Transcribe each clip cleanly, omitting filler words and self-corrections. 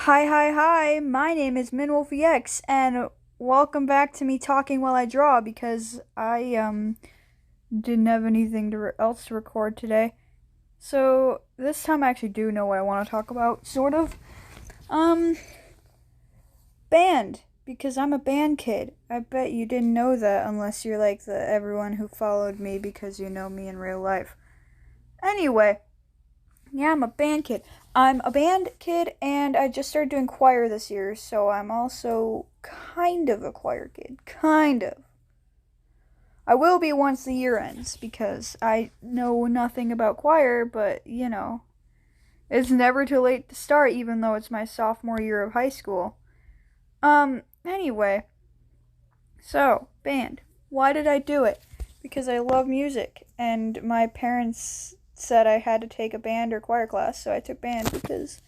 Hi, my name is Minwolfiex, and welcome back to me talking while I draw because I didn't have anything else to record today. So this time I actually do know what I want to talk about, sort of. Um, Band, because I'm a band kid. I bet you didn't know that unless you're like the everyone who followed me because you know me in real life. Anyway, yeah, I'm a band kid. I'm a band kid, and I just started doing choir this year, so I'm also kind of a choir kid. Kind of. I will be once the year ends, because I know nothing about choir, but, it's never too late to start, even though it's my sophomore year of high school. Anyway, so, band. Why did I do it? Because I love music, and my parents said I had to take a band or choir class, so I took band because,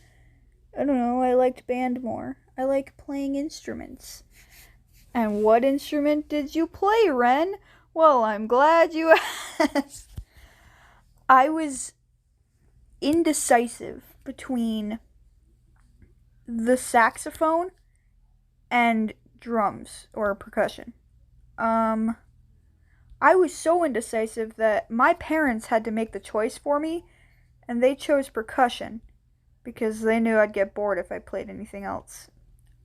I don't know, I liked band more. I like playing instruments. And what instrument did you play, Ren? Well, I'm glad you asked. I was indecisive between the saxophone and drums or percussion. I was so indecisive that my parents had to make the choice for me, and they chose percussion because they knew I'd get bored if I played anything else.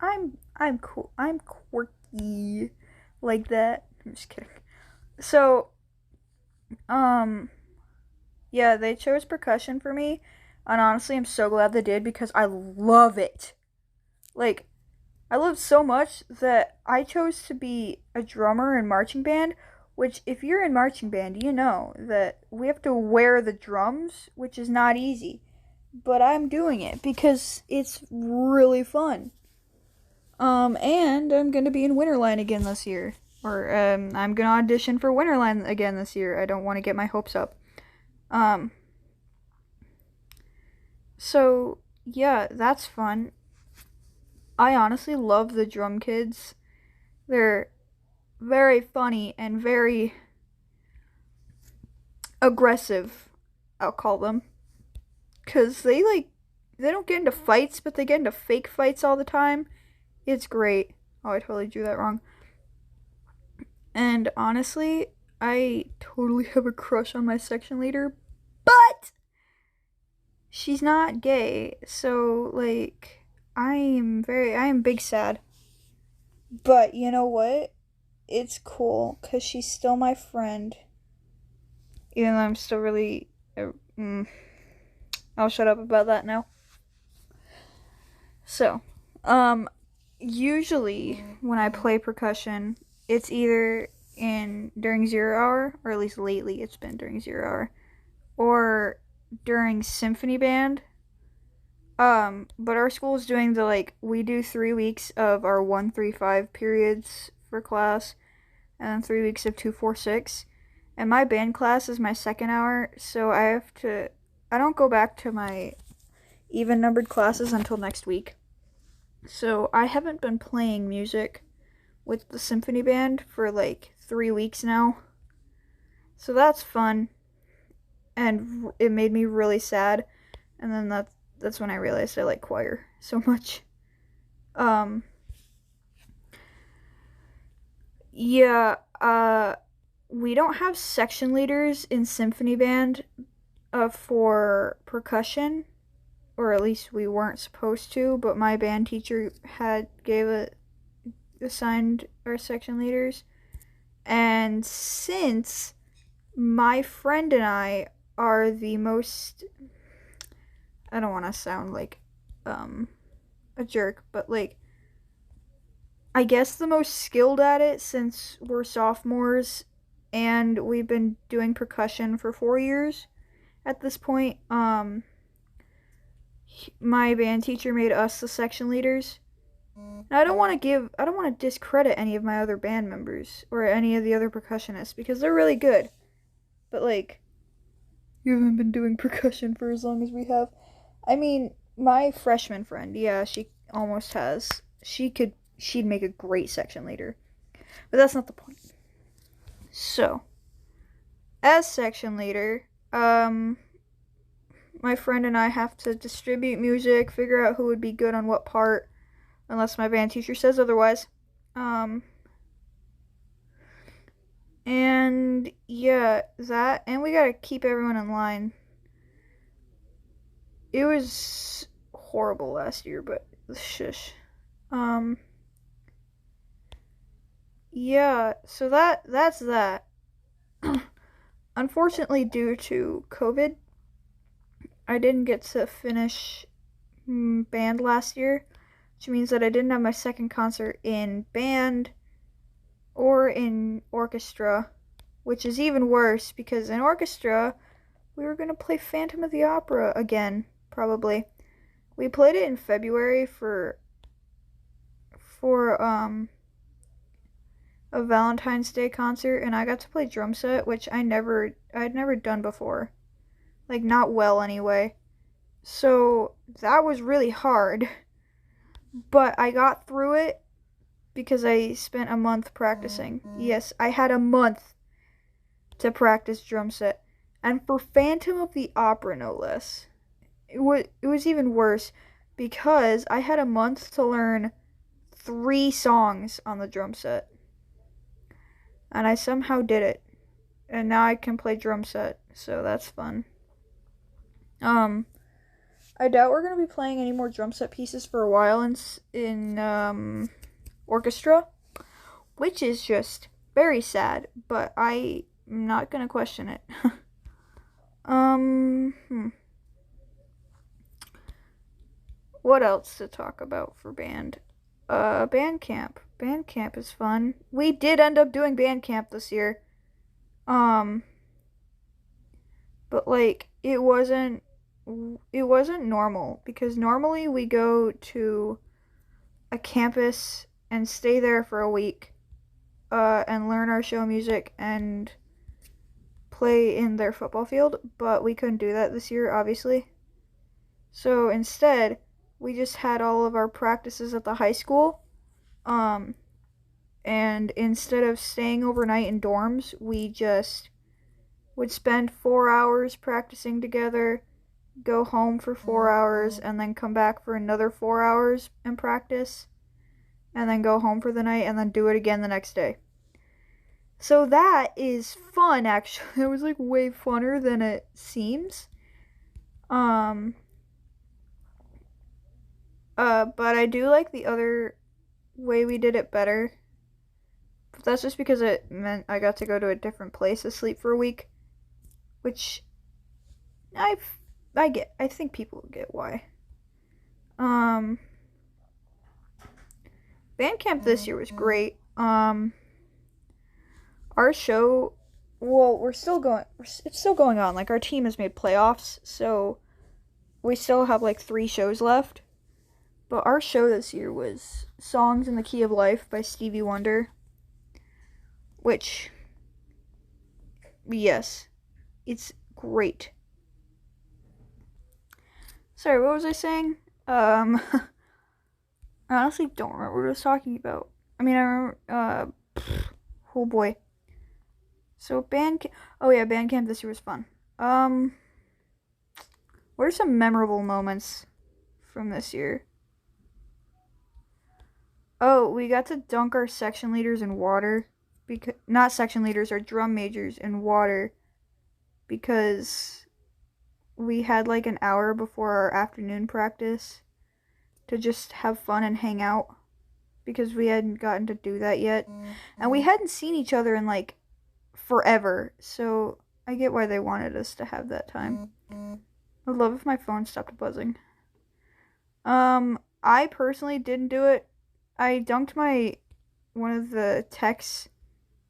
I'm cool. I'm quirky like that. I'm just kidding. So, yeah, they chose percussion for me, and honestly, I'm so glad they did because I love it. Like, I love so much that I chose to be a drummer in marching band, which, if you're in marching band, you know that we have to wear the drums, which is not easy. But I'm doing it because it's really fun. And I'm gonna be in Winterline again this year. Or, I'm gonna audition for Winterline again this year. I don't want to get my hopes up. Um, so, yeah, that's fun. I honestly love the drum kids. They're very funny and very aggressive, I'll call them. Because they don't get into fights, but they get into fake fights all the time. It's great. Oh, I totally drew that wrong. And honestly, I totally have a crush on my section leader, but she's not gay, so like I am big sad. But you know what? It's cool cuz she's still my friend. Even though I'm still really I'll shut up about that now. So, usually when I play percussion, it's either in during 0 hour, or at least lately it's been during 0 hour, or during symphony band. But our school is doing we do 3 weeks of our 1-3-5 periods for class, and then 3 weeks of 2-4-6. And my band class is my second hour, so I don't go back to my even numbered classes until next week. So I haven't been playing music with the symphony band for 3 weeks now. So that's fun. And it made me really sad. And then that's when I realized I like choir so much. Yeah, we don't have section leaders in symphony band for percussion, or at least we weren't supposed to, but my band teacher assigned our section leaders. And since my friend and I are the most, I don't want to sound like a jerk, but I guess the most skilled at it, since we're sophomores and we've been doing percussion for 4 years at this point. My band teacher made us the section leaders. Now, I don't want to discredit any of my other band members or any of the other percussionists because they're really good. But you haven't been doing percussion for as long as we have. I mean, my freshman friend, yeah, she almost has. She'd make a great section leader. But that's not the point. So, as section leader, my friend and I have to distribute music, figure out who would be good on what part, unless my band teacher says otherwise. And yeah, that, and we gotta keep everyone in line. It was horrible last year, but shush. Yeah, so that's that. Unfortunately, due to COVID, I didn't get to finish band last year, which means that I didn't have my second concert in band or in orchestra, which is even worse because in orchestra, we were going to play Phantom of the Opera again, probably. We played it in February for a Valentine's Day concert, and I got to play drum set, which I'd never done before. Like, not well anyway. So, that was really hard. But I got through it because I spent a month practicing. Yes, I had a month to practice drum set. And for Phantom of the Opera, no less, it was even worse because I had a month to learn 3 songs on the drum set. And I somehow did it. And now I can play drum set, so that's fun. I doubt we're going to be playing any more drum set pieces for a while in orchestra, which is just very sad, but I'm not going to question it. What else to talk about for band? Band camp. Band camp is fun. We did end up doing band camp this year. But like it wasn't normal because normally we go to a campus and stay there for a week and learn our show music and play in their football field, but we couldn't do that this year, obviously. So instead, we just had all of our practices at the high school. And instead of staying overnight in dorms, we just would spend 4 hours practicing together, go home for 4 hours, and then come back for another 4 hours and practice, and then go home for the night, and then do it again the next day. So that is fun, actually. It was like way funner than it seems. But I do like the other way we did it better. But that's just because it meant I got to go to a different place to sleep for a week. Which I get. I think people get why. Band camp this year was great. Our show, well, it's still going on. Like, our team has made playoffs, so we still have like 3 shows left. But our show this year was Songs in the Key of Life by Stevie Wonder. Which, yes, it's great. Sorry, what was I saying? I honestly don't remember what I was talking about. I mean, I remember, oh boy. So, band camp this year was fun. What are some memorable moments from this year? Oh, we got to dunk our section leaders in water. Not section leaders, our drum majors in water. Because we had like an hour before our afternoon practice to just have fun and hang out. Because we hadn't gotten to do that yet. And we hadn't seen each other in like forever. So I get why they wanted us to have that time. I'd love if my phone stopped buzzing. I personally didn't do it. I dunked one of the techs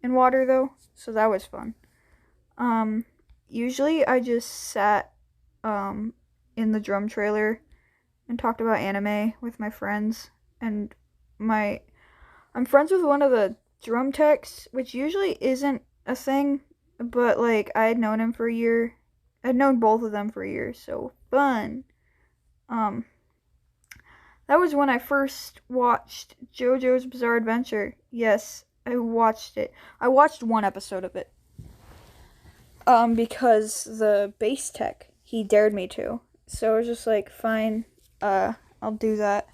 in water though, so that was fun. Usually I just sat in the drum trailer and talked about anime with my friends, and I'm friends with one of the drum techs, which usually isn't a thing, but like I had known him for a year. I'd known both of them for a year, so fun. That was when I first watched JoJo's Bizarre Adventure. Yes, I watched it. I watched 1 episode of it. Because the bass tech, he dared me to. So I was just like, fine, I'll do that.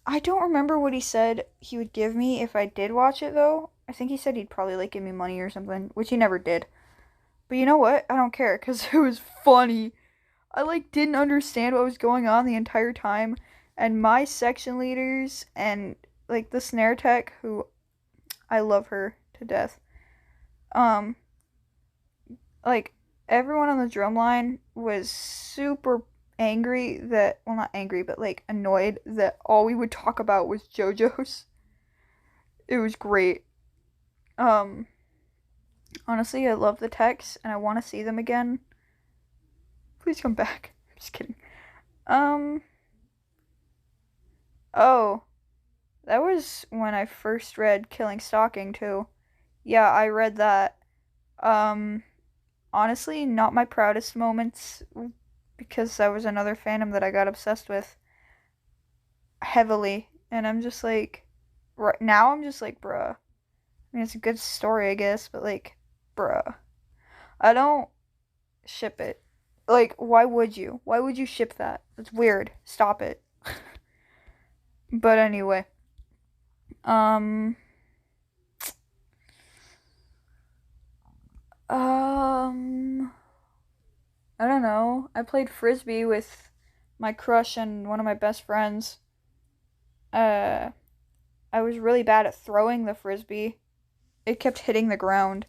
I don't remember what he said he would give me if I did watch it, though. I think he said he'd probably, like, give me money or something, which he never did. But you know what? I don't care, because it was funny. I, like, didn't understand what was going on the entire time, and my section leaders and, like, the snare tech, who I love her to death, um, like, everyone on the drum line was super angry that, well, not angry, but, like, annoyed that all we would talk about was JoJo's. It was great. Um, Honestly, I love the techs, and I want to see them again. Please come back. I'm just kidding. Oh, that was when I first read Killing Stalking, too. Yeah, I read that. Um, Honestly, not my proudest moments, because that was another fandom that I got obsessed with heavily, and I'm just like, right now I'm just like, bruh. I mean, it's a good story, I guess, but like, bruh. I don't ship it. Like, why would you? Why would you ship that? It's weird. Stop it. But anyway, um, um, I don't know. I played frisbee with my crush and one of my best friends. Uh, I was really bad at throwing the frisbee. It kept hitting the ground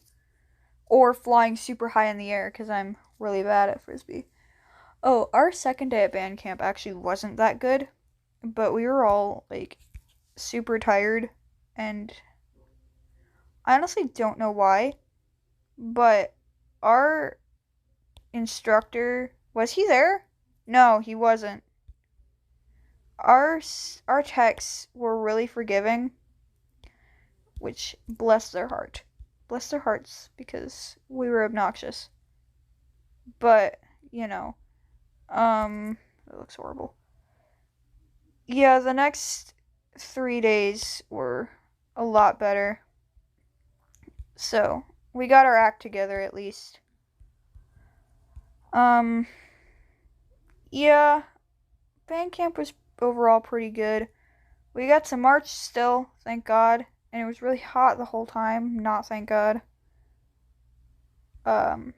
or flying super high in the air because I'm really bad at frisbee. Oh, our second day at band camp actually wasn't that good, but we were all like super tired, and I honestly don't know why, but our instructor, was he there? No, he wasn't. Our techs were really forgiving, which bless their heart. Bless their hearts, because we were obnoxious. But, you know, it looks horrible. Yeah, the next 3 days were a lot better. So, we got our act together at least. Yeah, band camp was overall pretty good. We got to march still, thank God, and it was really hot the whole time, not thank God. Um,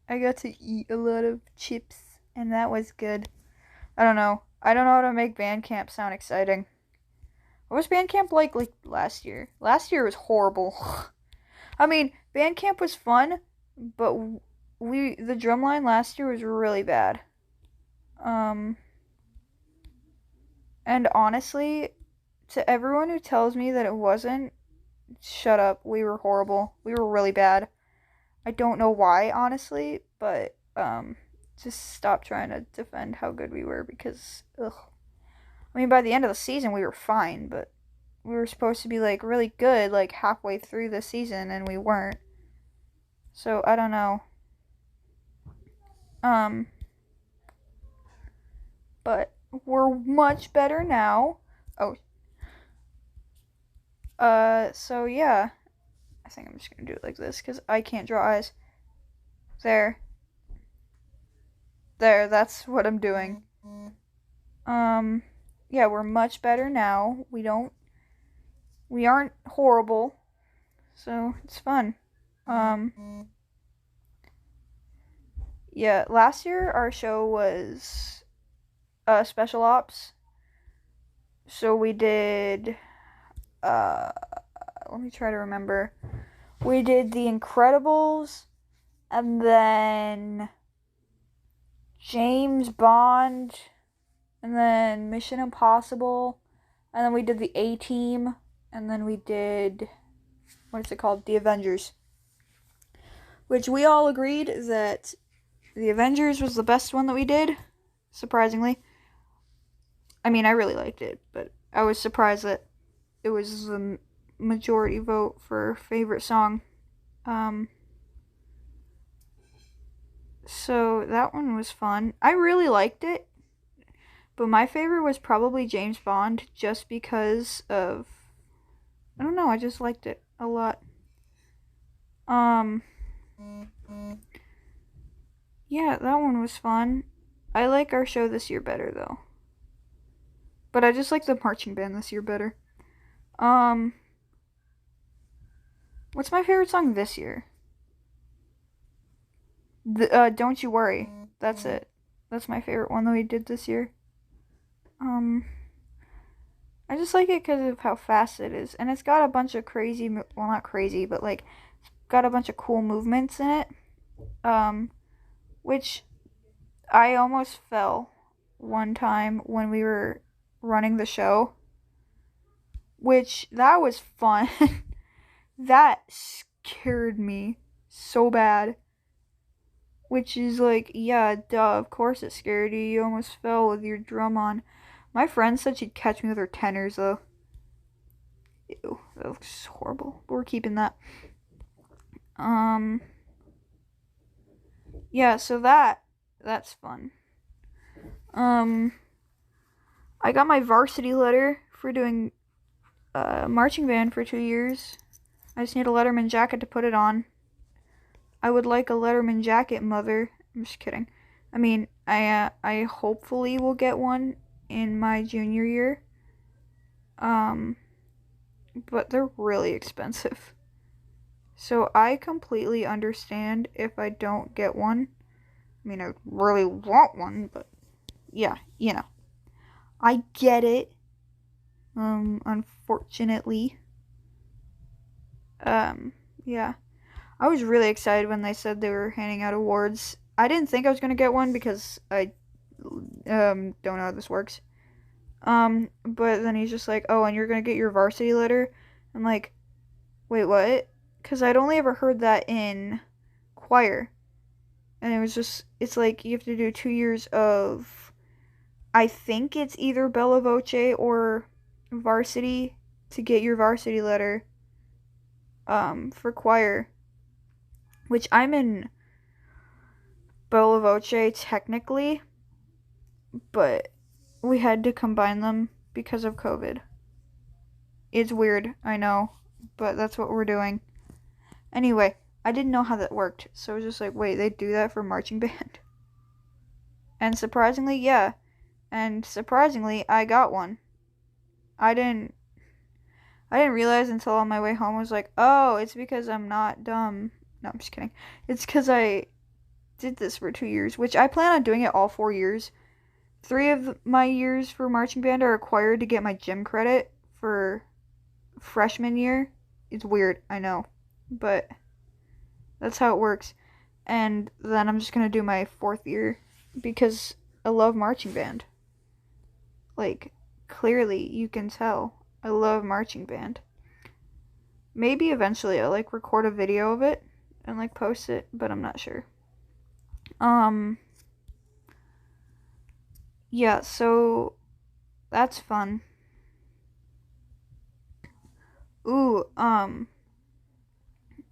I got to eat a lot of chips, and that was good. I don't know. I don't know how to make band camp sound exciting. What was band camp like last year? Last year was horrible. I mean, band camp was fun, but the drumline last year was really bad. And honestly, to everyone who tells me that it wasn't, shut up. We were horrible. We were really bad. I don't know why, honestly, but just stop trying to defend how good we were, because ugh. I mean, by the end of the season we were fine, but we were supposed to be like really good like halfway through the season, and we weren't. So I don't know. But we're much better now. Oh. So yeah. I think I'm just gonna do it like this because I can't draw eyes. There. There, that's what I'm doing. Yeah, we're much better now. We aren't horrible. So, it's fun. Yeah, last year our show was special ops. So we did let me try to remember. We did The Incredibles, and then James Bond, and then Mission Impossible, and then we did the A-Team, and then we did, what is it called? The Avengers. Which we all agreed that the Avengers was the best one that we did, surprisingly. I mean, I really liked it, but I was surprised that it was the majority vote for favorite song. So that one was fun. I really liked it, but my favorite was probably James Bond, just because of, I don't know, I just liked it a lot. Yeah, that one was fun. I like our show this year better though. But I just like the marching band this year better. What's my favorite song this year? Don't You Worry. That's it. That's my favorite one that we did this year. I just like it because of how fast it is. And it's got a bunch of crazy, well, not crazy, but like, it's got a bunch of cool movements in it. Which I almost fell one time when we were running the show. Which, that was fun. That scared me so bad. Which is like, yeah, duh, of course it scared you. You almost fell with your drum on. My friend said she'd catch me with her tenors, though. Ew, that looks horrible. But we're keeping that. Yeah, so that's fun. I got my varsity letter for doing marching band for 2 years. I just need a Letterman jacket to put it on. I would like a Letterman jacket, mother. I'm just kidding. I mean, I hopefully will get one in my junior year. But they're really expensive. So I completely understand if I don't get one. I mean, I really want one, but yeah, you know. I get it. Unfortunately. Yeah. I was really excited when they said they were handing out awards. I didn't think I was gonna get one because I don't know how this works. But then he's just like, oh, and you're gonna get your varsity letter? I'm like, wait, what? Because I'd only ever heard that in choir. And it was just, it's like you have to do 2 years of, I think it's either Bella Voce or varsity to get your varsity letter, for choir. Which I'm in Bella Voce technically, but we had to combine them because of COVID. It's weird, I know, but that's what we're doing. Anyway, I didn't know how that worked, so I was just like, wait, they do that for marching band? And surprisingly, yeah. And surprisingly, I got one. I didn't realize until on my way home. I was like, oh, it's because I'm not dumb. No, I'm just kidding. It's because I did this for 2 years, which I plan on doing it all 4 years. 3 of my years for marching band are required to get my gym credit for freshman year. It's weird, I know, but that's how it works. And then I'm just gonna do my 4th year because I love marching band. Like, clearly you can tell I love marching band. Maybe eventually I'll like record a video of it and like post it, but I'm not sure. Yeah, so that's fun. Ooh,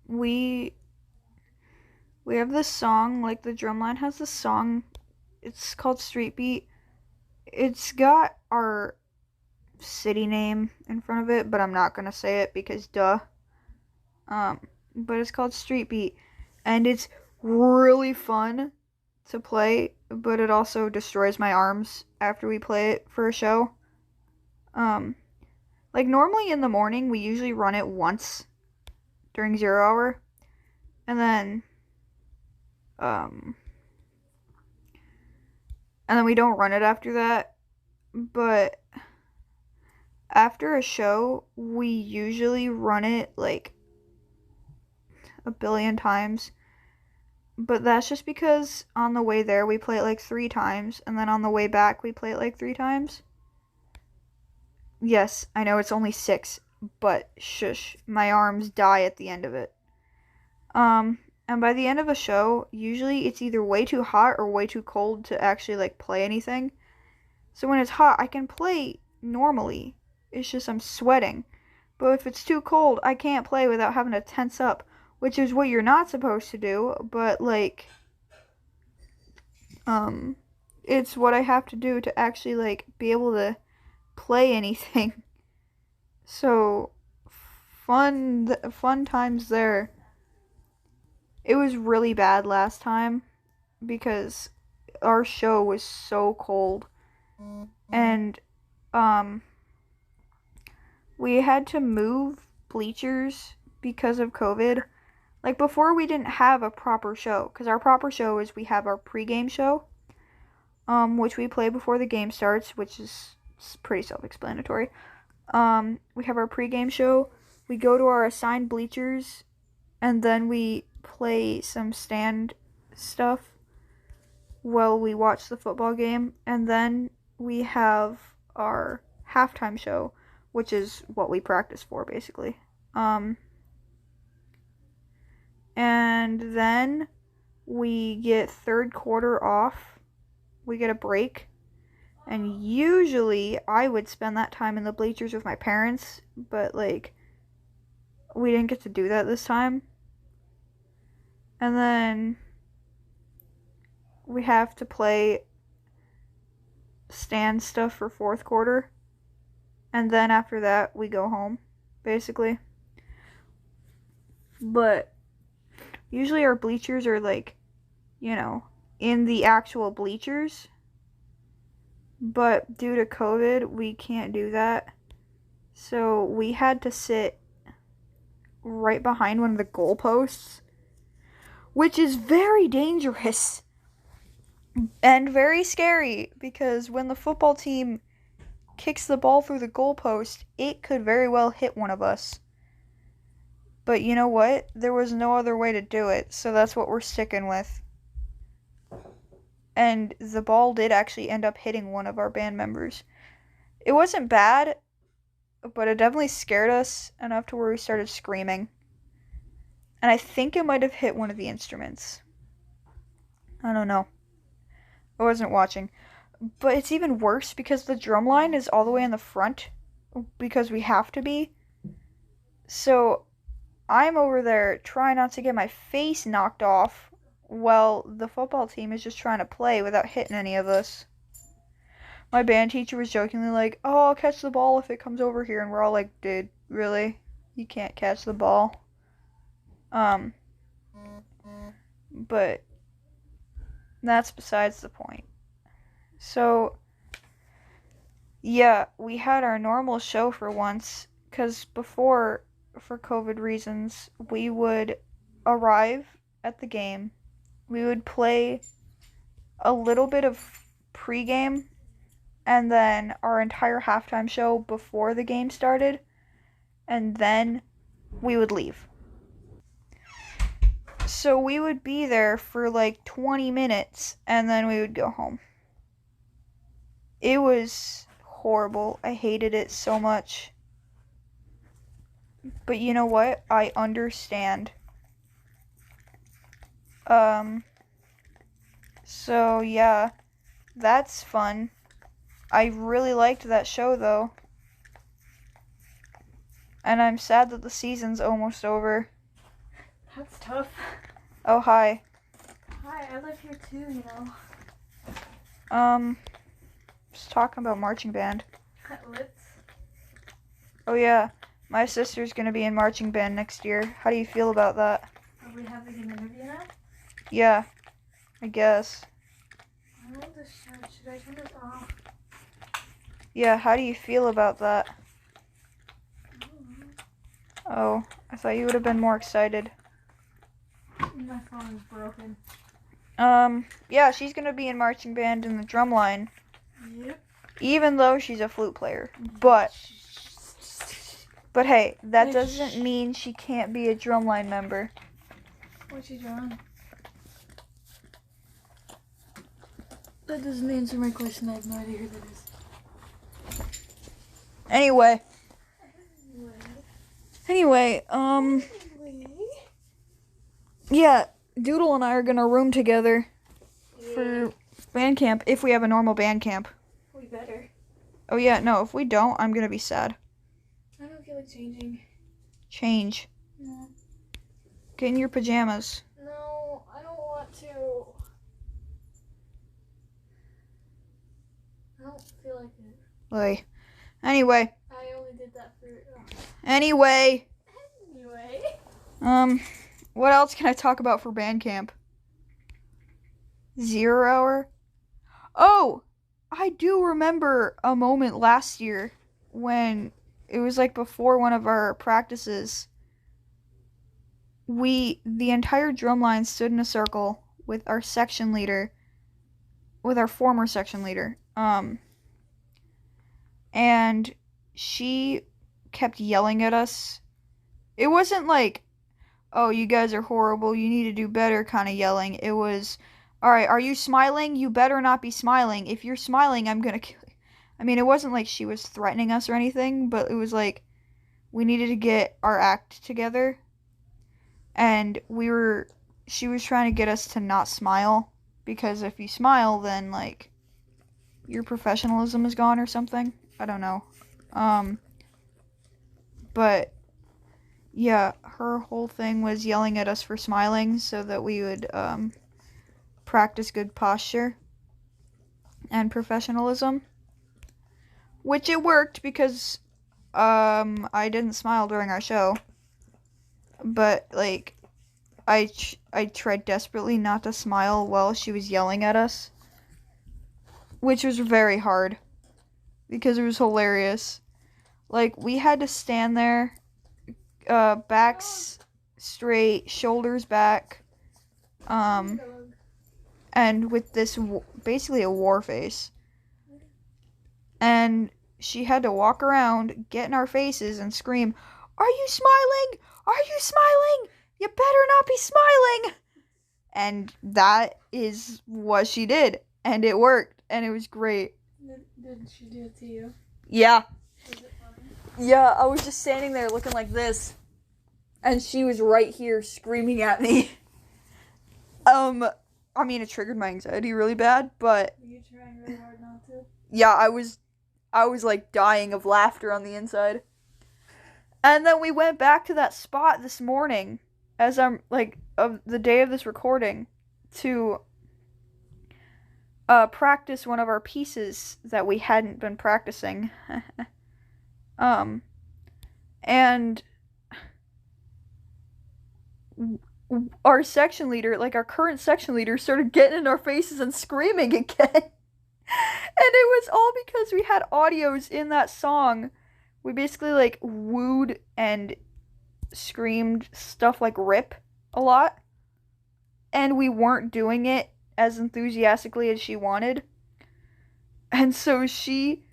we have this song, like the drumline has this song. It's called Street Beat. It's got our city name in front of it, but I'm not gonna say it because duh. But it's called Street Beat, and it's really fun to play, but it also destroys my arms after we play it for a show. Like normally in the morning, we usually run it once during 0 hour, and then we don't run it after that. But after a show, we usually run it like a billion times. But that's just because on the way there we play it like 3 times, and then on the way back we play it like 3 times. Yes, I know it's only 6, but shush, my arms die at the end of it. And by the end of a show, usually it's either way too hot or way too cold to actually like play anything. So when it's hot, I can play normally. It's just I'm sweating. But if it's too cold, I can't play without having to tense up, which is what you're not supposed to do, but like it's what I have to do to actually like be able to play anything. So fun times there. It was really bad last time because our show was so cold. And, we had to move bleachers because of COVID. Like, before we didn't have a proper show, because our proper show is we have our pregame show, which we play before the game starts, which is pretty self-explanatory. We have our pregame show, we go to our assigned bleachers, and then we play some stand stuff while we watch the football game, and then we have our halftime show, which is what we practice for, basically. And then we get third quarter off. We get a break. And usually I would spend that time in the bleachers with my parents, but like we didn't get to do that this time. And then we have to play stand stuff for fourth quarter. And then after that we go home, basically. But usually our bleachers are like, in the actual bleachers. But due to COVID, we can't do that. So we had to sit right behind one of the goalposts, which is very dangerous and very scary, because when the football team kicks the ball through the goalpost, it could very well hit one of us. But you know what? There was no other way to do it, so that's what we're sticking with. And the ball did actually end up hitting one of our band members. It wasn't bad, but it definitely scared us enough to where we started screaming. And I think it might have hit one of the instruments. I don't know. I wasn't watching. But it's even worse because the drum line is all the way in the front, because we have to be. So I'm over there trying not to get my face knocked off, while the football team is just trying to play without hitting any of us. My band teacher was jokingly like, "Oh, I'll catch the ball if it comes over here," and we're all like, "Dude, really? You can't catch the ball?" But that's besides the point. So, yeah, we had our normal show for once, because before, for COVID reasons, we would arrive at the game. We would play a little bit of pregame, and then our entire halftime show before the game started, and then we would leave. So we would be there for like 20 minutes, and then we would go home. It was horrible. I hated it so much. But you know what? I understand. So yeah, that's fun. I really liked that show though. And I'm sad that the season's almost over. That's tough. Oh, hi. Hi, I live here too, Just talking about marching band. Let's. Oh yeah, my sister's gonna be in marching band next year. How do you feel about that? Are we having an interview now? Yeah, I guess. I love this shirt. Should I turn this off? Yeah, how do you feel about that? Oh, I thought you would have been more excited. My phone is broken. Yeah, she's gonna be in marching band in the drum line. Yep. Even though she's a flute player. But hey, that doesn't mean she can't be a drumline member. What's she drawing? That doesn't answer my question. I have no idea who that is. Anyway, yeah, Doodle and I are gonna room together for band camp, if we have a normal band camp. We better. Oh yeah, no, if we don't, I'm gonna be sad. I don't feel like changing. Change. No. Get in your pajamas. No, I don't want to. I don't feel like it. Like, anyway. I only did that for... Anyway. Anyway. What else can I talk about for band camp? 0 hour? Oh, I do remember a moment last year when it was like before one of our practices. The entire drum line stood in a circle with our section leader, with our former section leader. And she kept yelling at us. It wasn't like, oh, you guys are horrible, you need to do better kind of yelling. It was, all right, are you smiling? You better not be smiling. If you're smiling, I'm gonna kill you. I mean, it wasn't like she was threatening us or anything, but it was like we needed to get our act together. And she was trying to get us to not smile, because if you smile, then like your professionalism is gone or something. I don't know. But yeah, her whole thing was yelling at us for smiling so that we would practice good posture and professionalism, which it worked because I didn't smile during our show, but like I tried desperately not to smile while she was yelling at us, which was very hard because it was hilarious. Like, we had to stand there, backs straight, shoulders back, and with this basically a war face. And she had to walk around, get in our faces, and scream, "Are you smiling? Are you smiling? You better not be smiling!" And that is what she did. And it worked. And it was great. Did she do it to you? Yeah. Was it funny? Yeah, I was just standing there looking like this. And she was right here screaming at me. I mean, it triggered my anxiety really bad, but... Were you trying really hard not to? Yeah, I was like dying of laughter on the inside. And then we went back to that spot this morning, as I'm, like, of the day of this recording, to practice one of our pieces that we hadn't been practicing. And our section leader, like our current section leader, started getting in our faces and screaming again. And it was all because we had audios in that song. We basically like wooed and screamed stuff like "rip" a lot. And we weren't doing it as enthusiastically as she wanted. And so she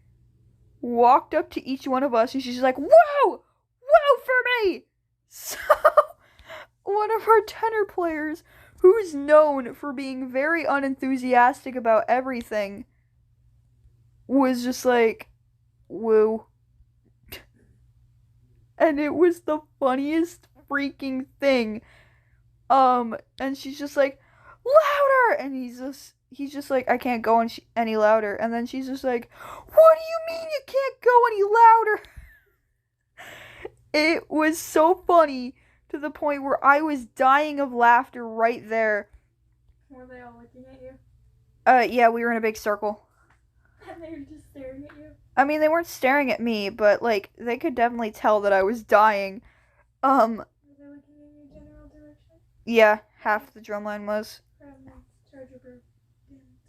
walked up to each one of us and she's like, "Whoa! Whoa for me!" So one of our tenor players, who's known for being very unenthusiastic about everything, was just like, "Woo." And it was the funniest freaking thing. And she's just like, "Louder!" And he's just like, "I can't go any louder." And then she's just like, "What do you mean you can't go any louder?" It was so funny to the point where I was dying of laughter right there. Were they all looking at you? Yeah, we were in a big circle. And they were just staring at you? I mean, they weren't staring at me, but, like, they could definitely tell that I was dying. Were they looking in your general direction? Yeah, half the drumline was.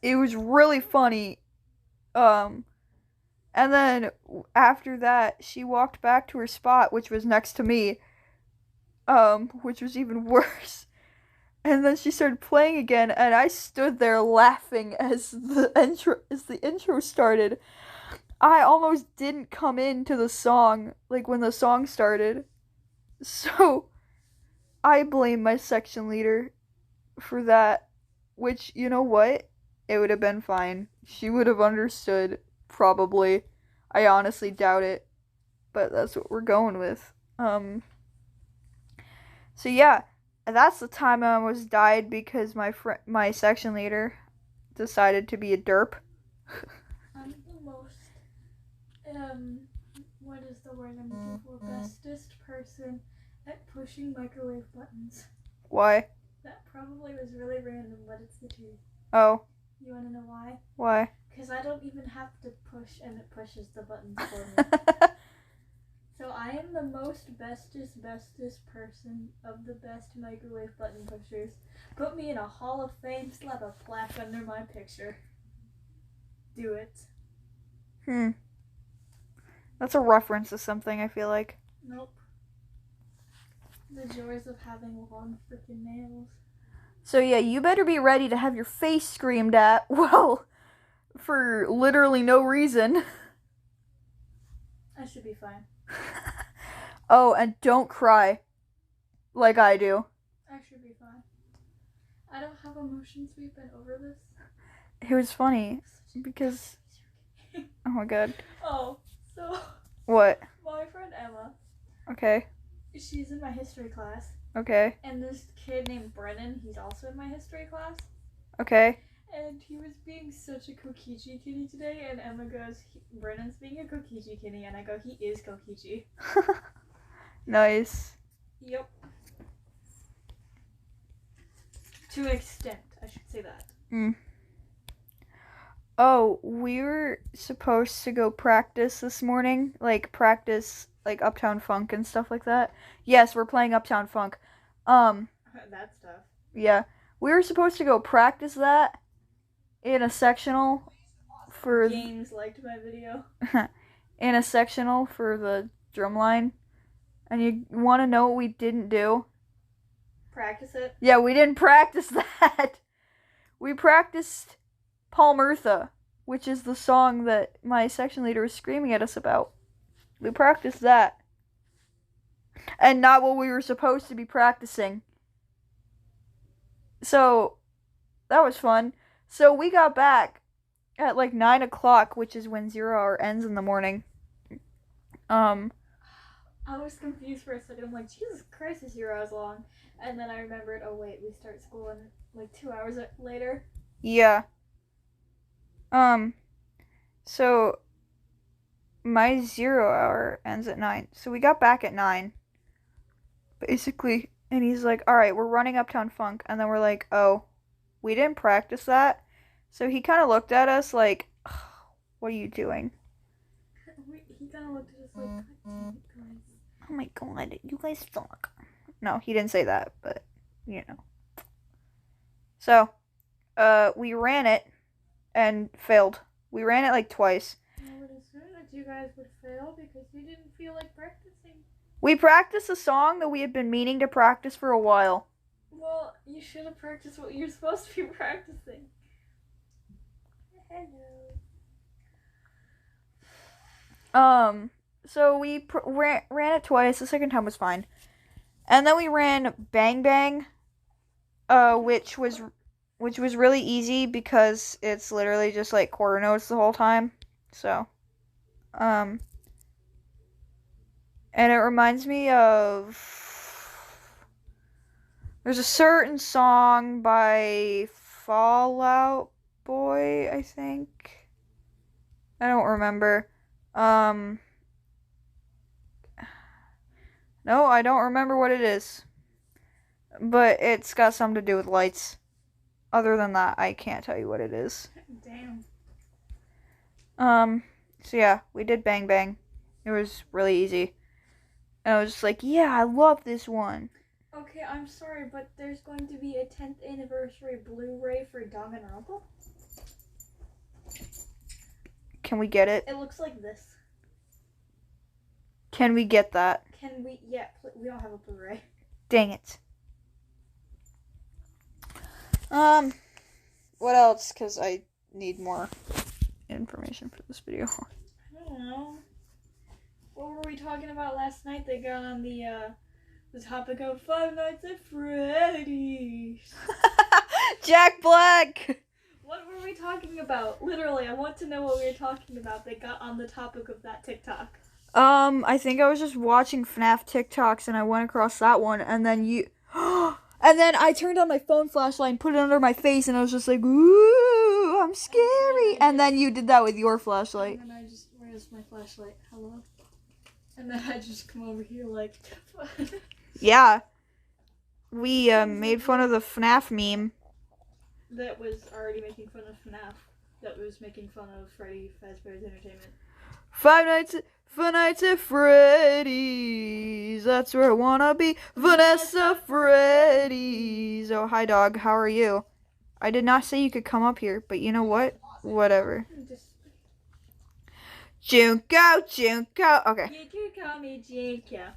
It was really funny. And then after that, she walked back to her spot, which was next to me, which was even worse. And then she started playing again, and I stood there laughing as the intro started. I almost didn't come into the song, like when the song started. So I blame my section leader for that, which, you know what? It would have been fine. She would have understood, probably. I honestly doubt it, but that's what we're going with. So yeah, that's the time I almost died because my section leader decided to be a derp. I'm the most, what is the word I'm looking for? Bestest person at pushing microwave buttons. Why? That probably was really random, but it's the truth. Oh. You wanna know why? Why? Because I don't even have to push, and it pushes the buttons for me. So I am the most bestest person of the best microwave button pushers. Put me in a Hall of Fame, slap a plaque under my picture. do it. That's a reference to something, I feel like. Nope. The joys of having long freaking nails. So yeah, you better be ready to have your face screamed at, well, for literally no reason. I should be fine. Oh, and don't cry like I do. I should be fine. I don't have emotions. We've been over this. It was funny because oh my god. Oh, so What? my friend Emma. Okay. She's in my history class. Okay. And this kid named Brennan, he's also in my history class. Okay. And he was being such a Kokichi kitty today, and Emma goes, Brennan's being a Kokichi kitty, and I go, he is Kokichi. Nice. Yep. To an extent, I should say that. Oh, we were supposed to go practice this morning, practice Uptown Funk and stuff like that. Yes, we're playing Uptown Funk. That stuff. Yeah. We were supposed to go practice that in a sectional for James liked my video. in a sectional for the drumline. And you want to know what we didn't do? Practice it? Yeah, we didn't practice that. We practiced Palmertha, which is the song that my section leader was screaming at us about. We practiced that. And not what we were supposed to be practicing. So, that was fun. So, we got back at 9 o'clock, which is when 0 hour ends in the morning. I was confused for a second. I'm like, Jesus Christ, is 0 hours long. And then I remembered, oh wait, we start school in 2 hours later. Yeah. So my 0 hour ends at 9. So we got back at 9. Basically. And he's like, alright, we're running Uptown Funk. And then we're like, oh, we didn't practice that. So he kind of looked at us like, oh, what are you doing? He kind of looked at us like, oh my god, you guys suck. No, he didn't say that, but, you know. So, we ran it and failed. We ran it twice. I would assume that you guys would fail because you didn't feel like practicing. We practiced a song that we had been meaning to practice for a while. Well, you should have practiced what you're supposed to be practicing. Hello. So we ran it twice. The second time was fine. And then we ran Bang Bang, which was really easy because it's literally just quarter notes the whole time. So, and it reminds me of, there's a certain song by Fall Out Boy, I think. I don't remember. No, I don't remember what it is. But it's got something to do with lights. Other than that, I can't tell you what it is. Damn. So yeah, we did Bang Bang. It was really easy. And I was just like, yeah, I love this one. Okay, I'm sorry, but there's going to be a 10th anniversary Blu-ray for Danganronpa. Can we get it? It looks like this. Can we get that? Can we? Yeah, we don't have a Blu-ray. Dang it. What else? Because I need more information for this video. I don't know. What were we talking about last night? They got on the topic of Five Nights at Freddy's. Jack Black! What were we talking about? Literally, I want to know what we were talking about. They got on the topic of that TikTok. I think I was just watching FNAF TikToks and I went across that one and then and then I turned on my phone flashlight and put it under my face and I was just like, ooh, I'm scary. And then you did that with your flashlight. And then I just, where's my flashlight? Hello? And then I just come over here like, yeah. We, made fun of the FNAF meme. That was already making fun of FNAF. That was making fun of Freddy Fazbear's Entertainment. Five Nights at Freddy's. That's where I wanna be. Vanessa Freddy's. Oh, hi, dog. How are you? I did not say you could come up here, but you know what? Whatever. Just Junko, Junko. Okay. You can call me Junko.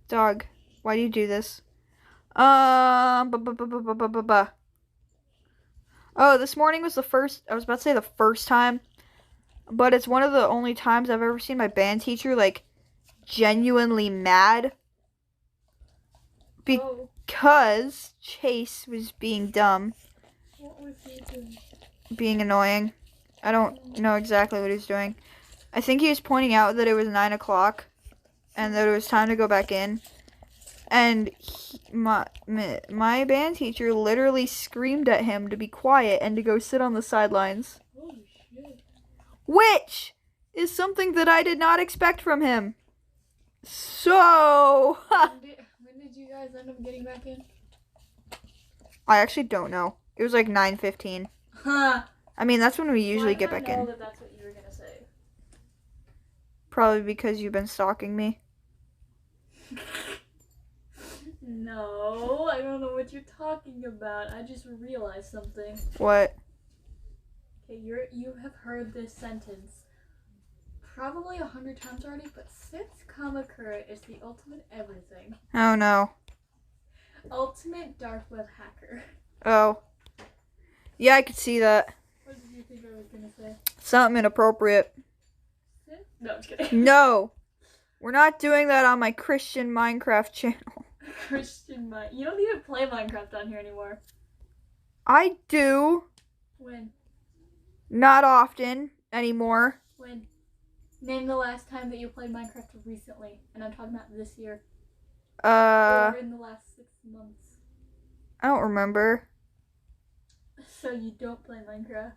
Dog, why do you do this? Oh, this morning was the first, I was about to say the first time, but it's one of the only times I've ever seen my band teacher, like, genuinely mad. Because Chase was being dumb. What was he doing? Being annoying. I don't know exactly what he's doing. I think he was pointing out that it was 9 o'clock and that it was time to go back in. And my band teacher literally screamed at him to be quiet and to go sit on the sidelines. Holy shit. Which is something that I did not expect from him. So... When did you guys end up getting back in? I actually don't know. It was like 9:15. Huh. I mean, that's when we usually get back in. I know that's what you were gonna say. Probably because you've been stalking me. No, I don't know what you're talking about. I just realized something. What? Okay, you have heard this sentence probably 100 times already, but since Kamakura is the ultimate everything. Oh no. Ultimate dark web hacker. Oh. Yeah, I could see that. What did you think I was gonna say? Something inappropriate. No, I'm just kidding. No. We're not doing that on my Christian Minecraft channel. Christian Minecraft. You don't even play Minecraft on here anymore. I do. When? Not often anymore. When? Name the last time that you played Minecraft recently, and I'm talking about this year. Or in the last 6 months. I don't remember. So you don't play Minecraft?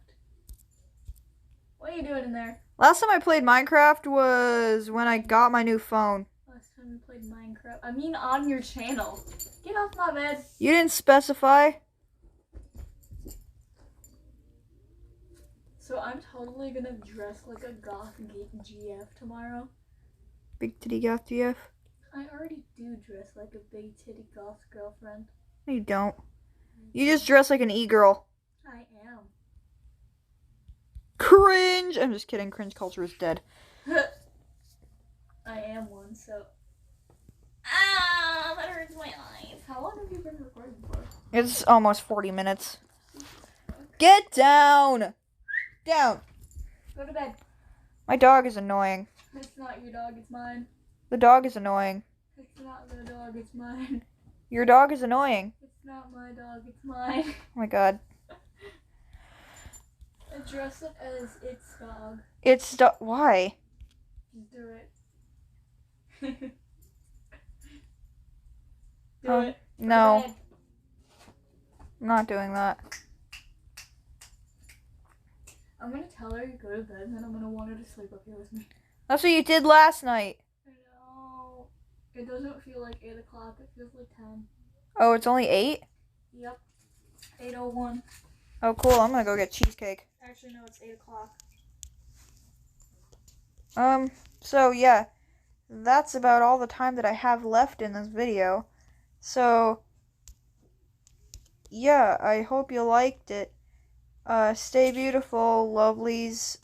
What are you doing in there? Last time I played Minecraft was when I got my new phone. Last time you played Minecraft? I mean on your channel. Get off my bed. You didn't specify. So I'm totally gonna dress like a goth GF tomorrow. Big titty goth GF. I already do dress like a big titty goth girlfriend. No, you don't. You just dress like an e-girl. I am. Cringe! I'm just kidding. Cringe culture is dead. I am one, so... Ah, that hurts my eyes. How long have you been recording for? It's almost 40 minutes. Get down! Down! Go to bed. My dog is annoying. It's not your dog, it's mine. The dog is annoying. It's not the dog, it's mine. Your dog is annoying. It's not my dog, it's mine. Oh my god. Address it as its dog. It's why? Do it. Do it. No. I'm not doing that. I'm gonna tell her to go to bed and then I'm gonna want her to sleep up here with me. That's what you did last night. I know. It doesn't feel like 8 o'clock, it feels like 10. Oh, it's only 8? Yep. 8:01. Oh, cool. I'm gonna go get cheesecake. Actually, no, it's 8 o'clock. So yeah, that's about all the time that I have left in this video. So, yeah, I hope you liked it. Stay beautiful, lovelies.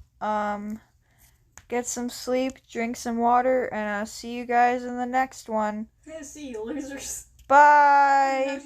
Get some sleep, drink some water, and I'll see you guys in the next one. See you, losers. Bye!